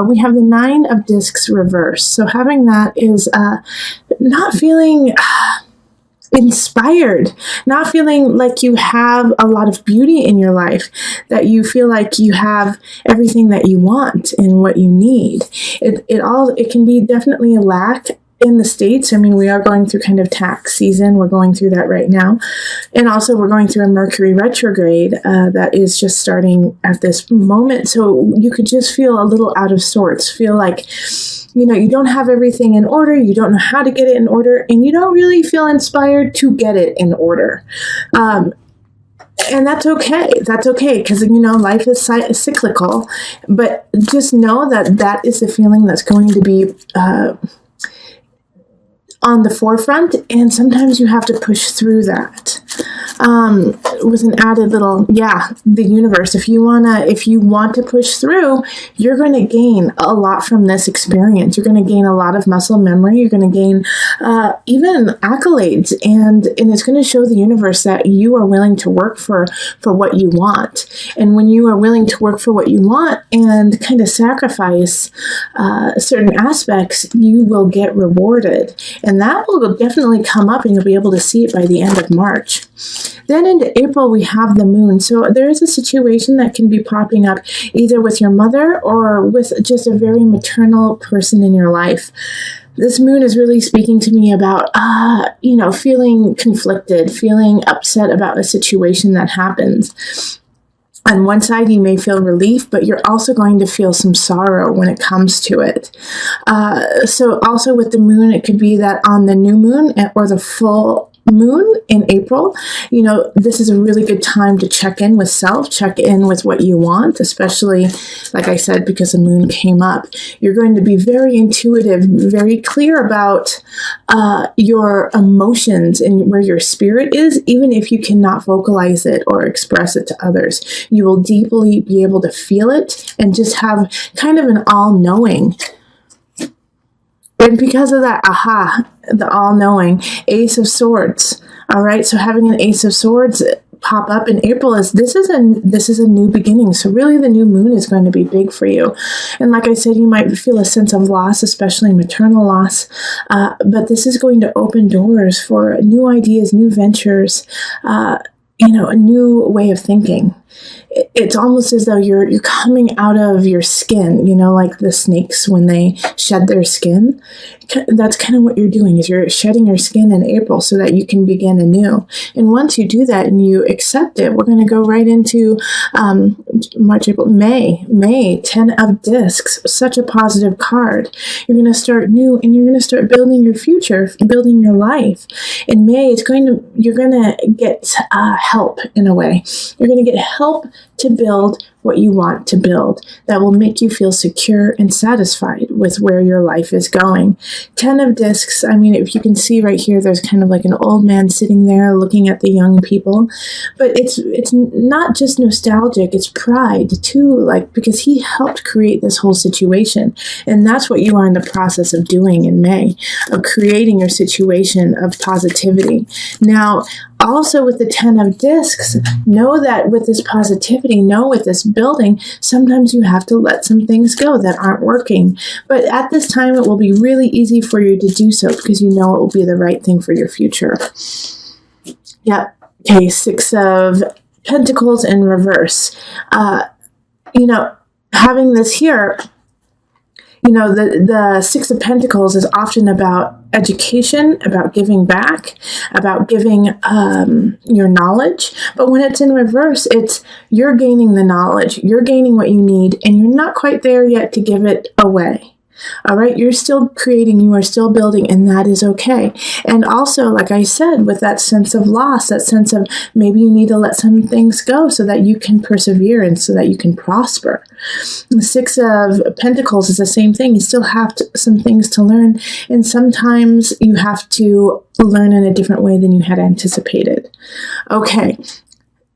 we have the 9 of discs reversed. So having that is not feeling inspired, not feeling like you have a lot of beauty in your life, that you feel like you have everything that you want and what you need. It can be definitely a lack in the States. I mean, we are going through kind of tax season. We're going through that right now. And also we're going through a Mercury retrograde that is just starting at this moment. So you could just feel a little out of sorts, feel like, you don't have everything in order, you don't know how to get it in order, and you don't really feel inspired to get it in order. And that's okay. That's okay, because, life is cyclical. But just know that is the feeling that's going to be on the forefront, and sometimes you have to push through that. With an added little, the universe. If you want to push through, you're going to gain a lot from this experience. You're going to gain a lot of muscle memory. You're going to gain even accolades, and it's going to show the universe that you are willing to work for what you want. And when you are willing to work for what you want and kind of sacrifice certain aspects, you will get rewarded. And that will definitely come up, and you'll be able to see it by the end of March. Then into April, we have the moon. So there is a situation that can be popping up either with your mother or with just a very maternal person in your life. This moon is really speaking to me about, feeling conflicted, feeling upset about a situation that happens. On one side, you may feel relief, but you're also going to feel some sorrow when it comes to it. So also with the moon, it could be that on the new moon or the full moon in April, this is a really good time to check in with self, check in with what you want, especially, like I said, because the moon came up. You're going to be very intuitive, very clear about your emotions and where your spirit is, even if you cannot vocalize it or express it to others. You will deeply be able to feel it and just have kind of an all-knowing. And because of that, the all-knowing, Ace of Swords. All right, so having an Ace of Swords pop up in April this is a new beginning. So really, the new moon is going to be big for you. And like I said, you might feel a sense of loss, especially maternal loss. But this is going to open doors for new ideas, new ventures, a new way of thinking. It's almost as though you're coming out of your skin, like the snakes when they shed their skin. That's kind of what you're doing, is you're shedding your skin in April so that you can begin anew. And once you do that and you accept it, we're going to go right into March, April, May, 10 of discs, such a positive card. You're going to start new, and you're going to start building your future, building your life. In May, you're going to get help in a way. You're going to get help to build what you want to build that will make you feel secure and satisfied with where your life is going. 10 of discs, if you can see right here, there's kind of like an old man sitting there looking at the young people. But it's not just nostalgic, it's pride too, because he helped create this whole situation. And that's what you are in the process of doing in May, of creating your situation of positivity. Now, also with the 10 of discs, know that with this positivity, with this building, sometimes you have to let some things go that aren't working. But at this time, it will be really easy for you to do so because it will be the right thing for your future. Yep. Okay, 6 of Pentacles in reverse. Having this here, the 6 of Pentacles is often about education, about giving back, about giving your knowledge. But when it's in reverse, it's you're gaining the knowledge, you're gaining what you need, and you're not quite there yet to give it away. All right, you're still creating, you are still building, and that is okay. And also, like I said, with that sense of loss, that sense of maybe you need to let some things go so that you can persevere and so that you can prosper. The 6 of Pentacles is the same thing. You still have some things to learn, and sometimes you have to learn in a different way than you had anticipated. Okay,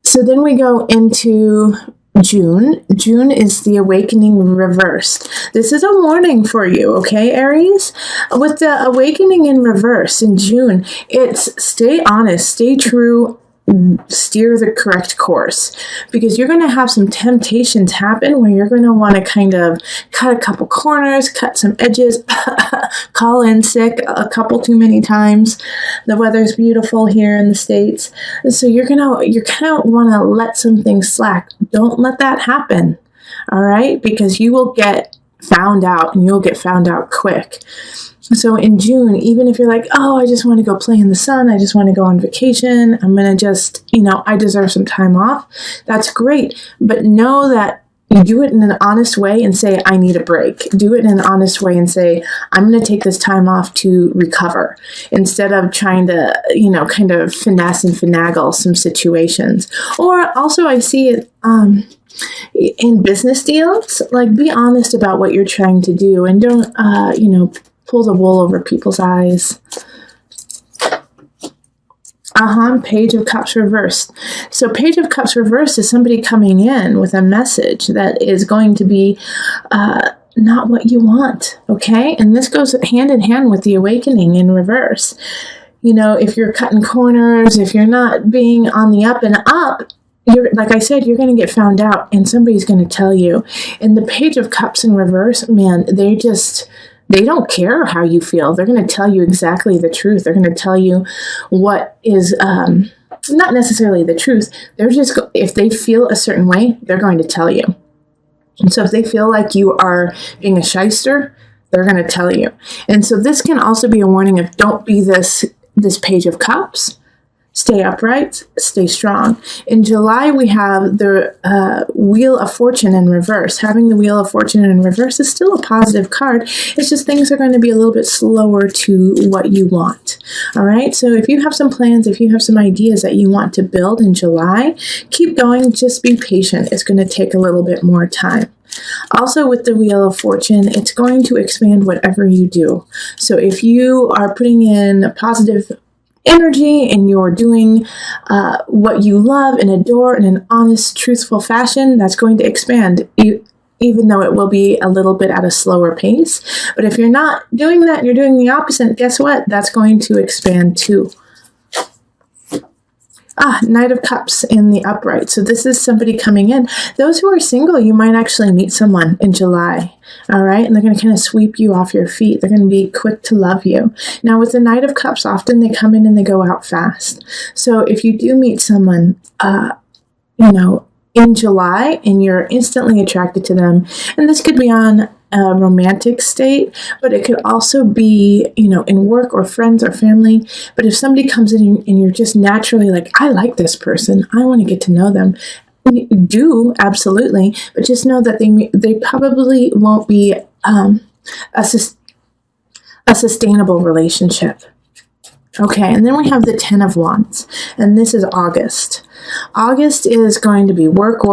so then we go into June. June is the awakening reversed. This is a warning for you, okay, Aries? With the awakening in reverse in June, it's stay honest, stay true, steer the correct course, because you're going to have some temptations happen where you're going to want to kind of cut a couple corners, cut some edges, call in sick a couple too many times. The weather's beautiful here in the States. So you're kind of want to let some things slack. Don't let that happen. All right? Because you will get found out, and you'll get found out quick. So in June, even if you're like, oh, I just want to go play in the sun, I just want to go on vacation, I'm going to just, I deserve some time off. That's great. But know that you do it in an honest way and say, I need a break. Do it in an honest way and say, I'm going to take this time off to recover, instead of trying to, kind of finesse and finagle some situations. Or also I see it, in business deals, like, be honest about what you're trying to do, and don't, pull the wool over people's eyes. Page of Cups reversed. So Page of Cups reversed is somebody coming in with a message that is going to be not what you want, okay? And this goes hand in hand with the awakening in reverse. If you're cutting corners, if you're not being on the up and up, like I said, you're going to get found out, and somebody's going to tell you. And the Page of Cups in reverse, man, they don't care how you feel. They're going to tell you exactly the truth. They're going to tell you what is not necessarily the truth. They're just, if they feel a certain way, they're going to tell you. And so if they feel like you are being a shyster, they're going to tell you. And so this can also be a warning of, don't be this Page of Cups. Stay upright, stay strong. In July, we have the Wheel of Fortune in reverse. Having the Wheel of Fortune in reverse is still a positive card. It's just things are going to be a little bit slower to what you want. All right? So if you have some plans, if you have some ideas that you want to build in July, keep going. Just be patient. It's going to take a little bit more time. Also, with the Wheel of Fortune, it's going to expand whatever you do. So if you are putting in a positive energy and you're doing what you love and adore in an honest, truthful fashion, that's going to expand, even though it will be a little bit at a slower pace. But if you're not doing that, you're doing the opposite, guess what? That's going to expand too. Knight of Cups in the upright. So this is somebody coming in. Those who are single, you might actually meet someone in July. All right. And they're going to kind of sweep you off your feet. They're going to be quick to love you. Now, with the Knight of Cups, often they come in and they go out fast. So if you do meet someone, in July, and you're instantly attracted to them, and this could be on a romantic state, but it could also be, in work or friends or family. But if somebody comes in and you're just naturally like, I like this person, I want to get to know them, you do, absolutely, but just know that they probably won't be a sustainable relationship. Okay, and then we have the 10 of Wands, and this is August. August is going to be work,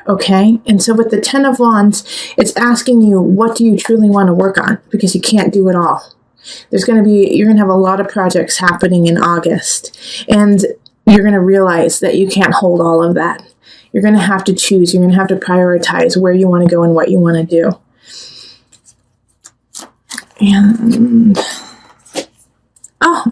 okay? And so with the 10 of Wands, it's asking you, what do you truly want to work on? Because you can't do it all. You're going to have a lot of projects happening in August, and you're going to realize that you can't hold all of that. You're going to have to choose. You're going to have to prioritize where you want to go and what you want to do. And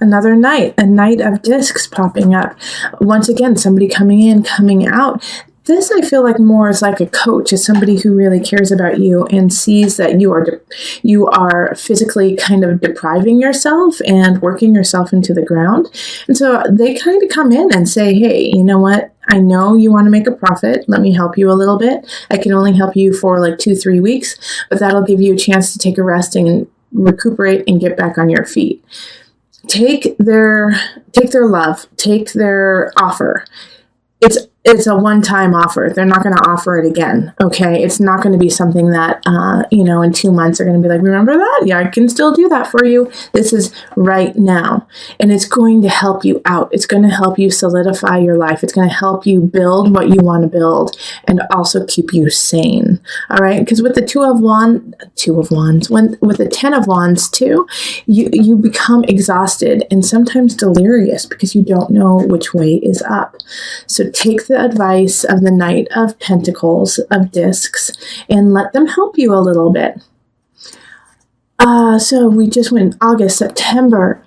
another knight, a Knight of Discs popping up. Once again, somebody coming in, coming out. This, I feel like, more is like a coach, is somebody who really cares about you and sees that you are physically kind of depriving yourself and working yourself into the ground. And so they kind of come in and say, hey, you know what? I know you want to make a profit. Let me help you a little bit. I can only help you for like 2-3 weeks, but that'll give you a chance to take a rest and recuperate and get back on your feet. Take their love, take their offer. It's a one-time offer. They're not going to offer it again, okay? It's not going to be something that, in 2 months they're going to be like, remember that? Yeah, I can still do that for you. This is right now. And it's going to help you out. It's going to help you solidify your life. It's going to help you build what you want to build and also keep you sane, all right? Because with the with the 10 of Wands too, you become exhausted and sometimes delirious because you don't know which way is up. So take the advice of the Knight of Pentacles, of Discs, and let them help you a little bit. So we just went August, September,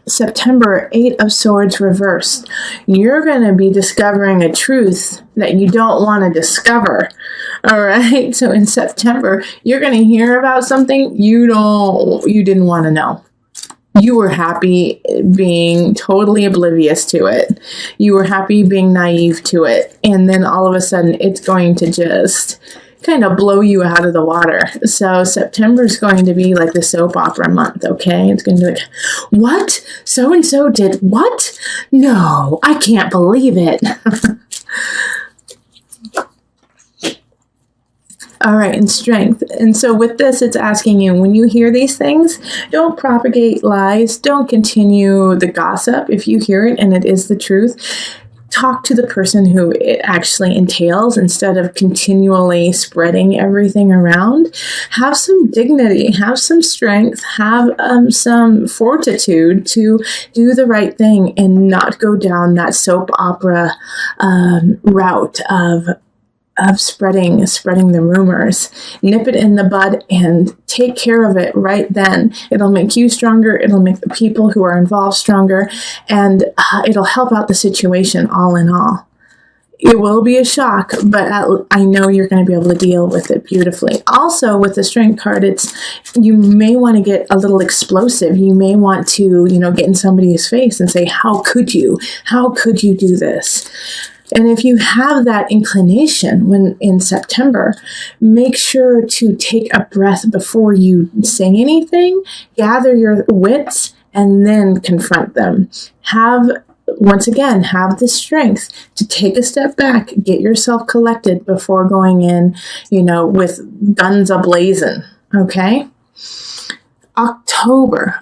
8 of Swords reversed. You're going to be discovering a truth that you don't want to discover. All right. So in September, you're going to hear about something you didn't want to know. You were happy being totally oblivious to it. You were happy being naive to it. And then all of a sudden, it's going to just kind of blow you out of the water. So September is going to be like the soap opera month, okay? It's going to be like, what? So-and-so did what? No, I can't believe it. All right, and strength. And so with this, it's asking you, when you hear these things, don't propagate lies. Don't continue the gossip. If you hear it and it is the truth, talk to the person who it actually entails instead of continually spreading everything around. Have some dignity, have some strength, have some fortitude to do the right thing and not go down that soap opera route of spreading the rumors. Nip it in the bud and take care of it right then. It'll make you stronger. It'll make the people who are involved stronger, and it'll help out the situation all in all. It will be a shock, but I know you're going to be able to deal with it beautifully. Also, with the Strength card, you may want to get a little explosive. You may want to, get in somebody's face and say, "How could you? How could you do this?" And if you have that inclination when in September, make sure to take a breath before you say anything, gather your wits, and then confront them. Once again, have the strength to take a step back, get yourself collected before going in, with guns a-blazing, okay? October,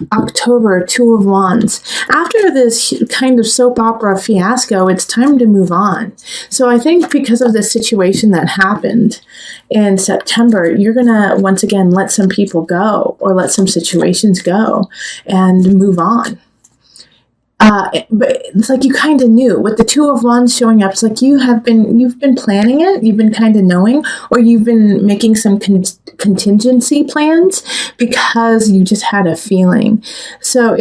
2 of Wands. After this kind of soap opera fiasco, it's time to move on. So I think because of the situation that happened in September, you're going to, once again, let some people go or let some situations go and move on. But it's like you kind of knew with the 2 of Wands showing up. It's like you've been planning it. You've been kind of knowing, or you've been making some contingency plans because you just had a feeling. So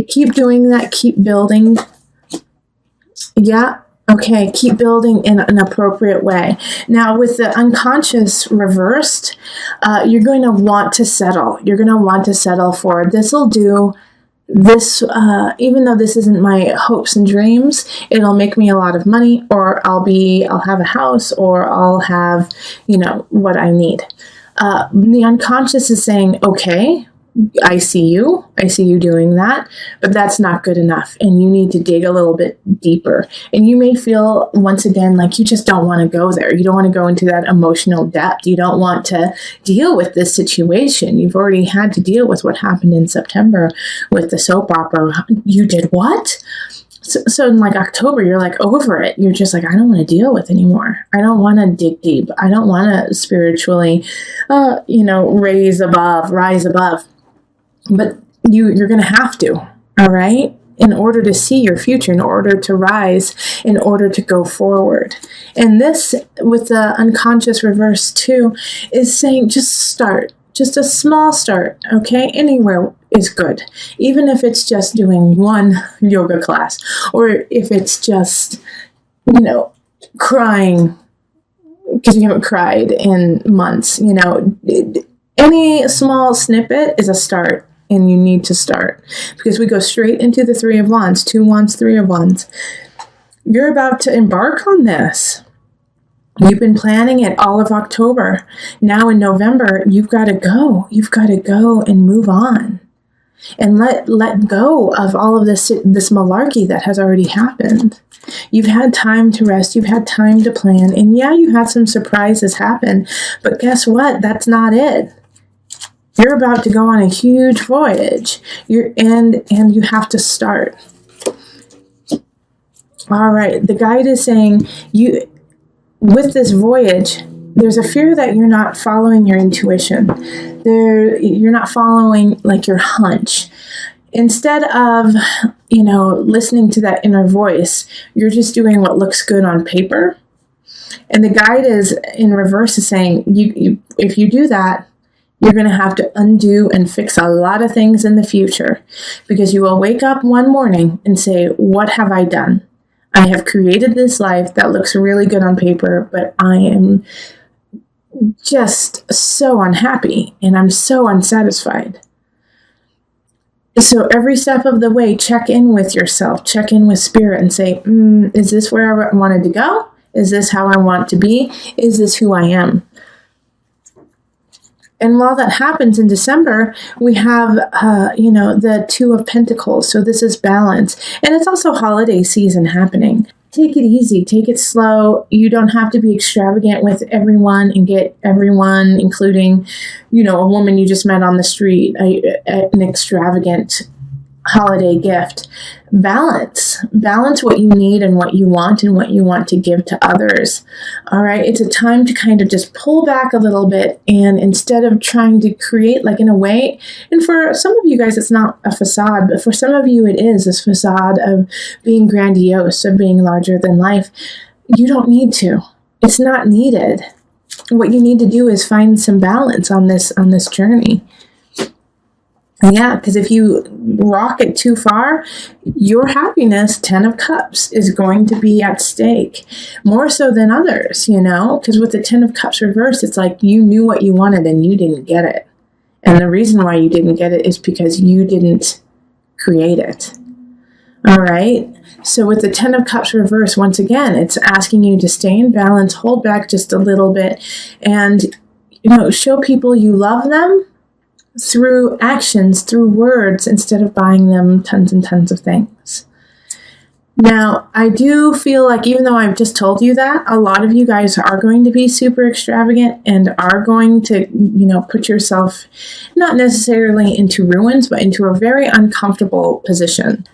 keep doing that. Keep building. Yeah. Okay, keep building in an appropriate way. Now, with the unconscious reversed, you're going to want to settle. You're going to want to settle for this'll do. This, even though this isn't my hopes and dreams, it'll make me a lot of money, or I'll have a house, or I'll have, what I need. The unconscious is saying, okay, I see you doing that, but that's not good enough. And you need to dig a little bit deeper. And you may feel once again, like you just don't want to go there. You don't want to go into that emotional depth. You don't want to deal with this situation. You've already had to deal with what happened in September with the soap opera. You did what? So in like October, you're like over it. You're just like, I don't want to deal with anymore. I don't want to dig deep. I don't want to spiritually, rise above. But you're going to have to, all right, in order to see your future, in order to rise, in order to go forward. And this, with the unconscious reverse too, is saying just start, just a small start, okay? Anywhere is good, even if it's just doing one yoga class, or if it's just, crying because you haven't cried in months, any small snippet is a start. And you need to start, because we go straight into the 3 of Wands, 2 Wands, 3 of Wands. You're about to embark on this. You've been planning it all of October. Now in November, you've got to go. You've got to go and move on, and let go of all of this malarkey that has already happened. You've had time to rest. You've had time to plan, and yeah, you had some surprises happen. But guess what? That's not it. You're about to go on a huge voyage. And you have to start. All right. The guide is saying with this voyage, there's a fear that you're not following your intuition. You're not following like your hunch. Instead of, listening to that inner voice, you're just doing what looks good on paper. And the guide is in reverse is saying, if you do that, You're going to have to undo and fix a lot of things in the future, because you will wake up one morning and say, what have I done? I have created this life that looks really good on paper, but I am just so unhappy and I'm so unsatisfied. So every step of the way, check in with yourself, check in with spirit and say, is this where I wanted to go? Is this how I want to be? Is this who I am? And while that happens in December, we have, the Two of Pentacles. So this is balance. And it's also holiday season happening. Take it easy. Take it slow. You don't have to be extravagant with everyone and get everyone, including, a woman you just met on the street, an extravagant holiday gift. Balance what you need and what you want to give to others. All right. It's a time to kind of just pull back a little bit, and instead of trying to create, like, in a way, and for some of you guys, it's not a facade, but for some of you, it is this facade of being grandiose, of being larger than life. You don't need to. It's not needed. What you need to do is find some balance on this journey. Yeah, because if you rock it too far, your happiness, 10 of Cups, is going to be at stake, more so than others, because with the 10 of Cups reversed, it's like you knew what you wanted and you didn't get it. And the reason why you didn't get it is because you didn't create it. All right. So with the 10 of Cups reversed, once again, it's asking you to stay in balance, hold back just a little bit, and, show people you love them through actions, through words, instead of buying them tons and tons of things. Now, I do feel like, even though I've just told you that, a lot of you guys are going to be super extravagant and are going to, put yourself not necessarily into ruins, but into a very uncomfortable position.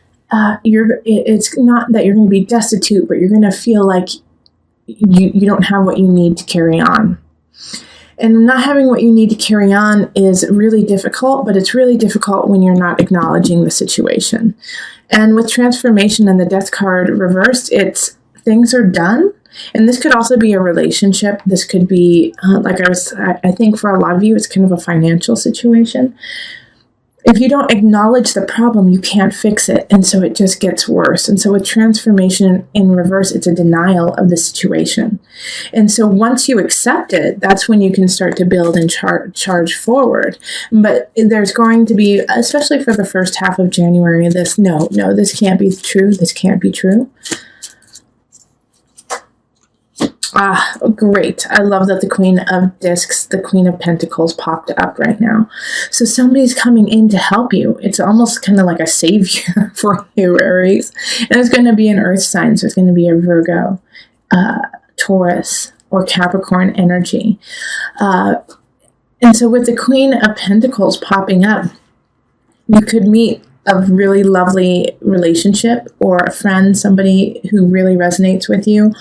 It's not that you're going to be destitute, but you're going to feel like you don't have what you need to carry on. And not having what you need to carry on is really difficult, but it's really difficult when you're not acknowledging the situation. And with transformation and the Death card reversed, it's things are done. And this could also be a relationship. This could be, I think for a lot of you, it's kind of a financial situation. If you don't acknowledge the problem, you can't fix it. And so it just gets worse. And so with transformation in reverse, it's a denial of the situation. And so once you accept it, that's when you can start to build and charge forward. But there's going to be, especially for the first half of January, this can't be true. This can't be true. Great. I love that the Queen of Discs, the Queen of Pentacles popped up right now. So somebody's coming in to help you. It's almost kind of like a savior for you, Aries. And it's going to be an earth sign. So it's going to be a Virgo, Taurus, or Capricorn energy. And so with the Queen of Pentacles popping up, you could meet a really lovely relationship or a friend, somebody who really resonates with you,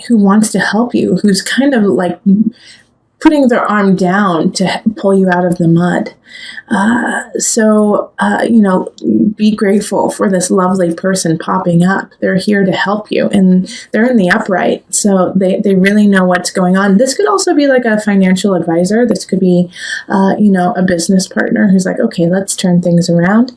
who wants to help you, who's kind of like putting their arm down to pull you out of the mud. So be grateful for this lovely person popping up. They're here to help you, and they're in the upright. So they really know what's going on. This could also be like a financial advisor. This could be, a business partner who's like, okay, let's turn things around.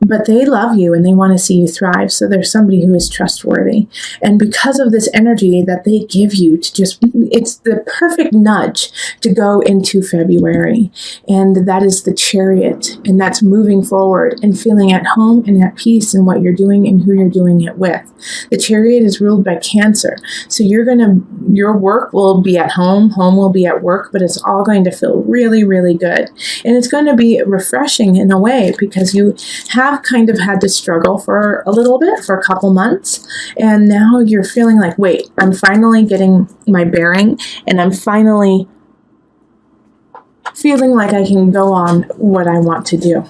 But they love you and they want to see you thrive. So there's somebody who is trustworthy. And because of this energy that they give you it's the perfect nudge to go into February. And that is the Chariot. And that's moving forward and feeling at home and at peace in what you're doing and who you're doing it with. The Chariot is ruled by Cancer. So your work will be at home will be at work, but it's all going to feel really, really good. And it's going to be refreshing in a way because you have kind of had to struggle for a little bit, for a couple months, and now you're feeling like, wait, I'm finally getting my bearing, and I'm finally feeling like I can go on what I want to do.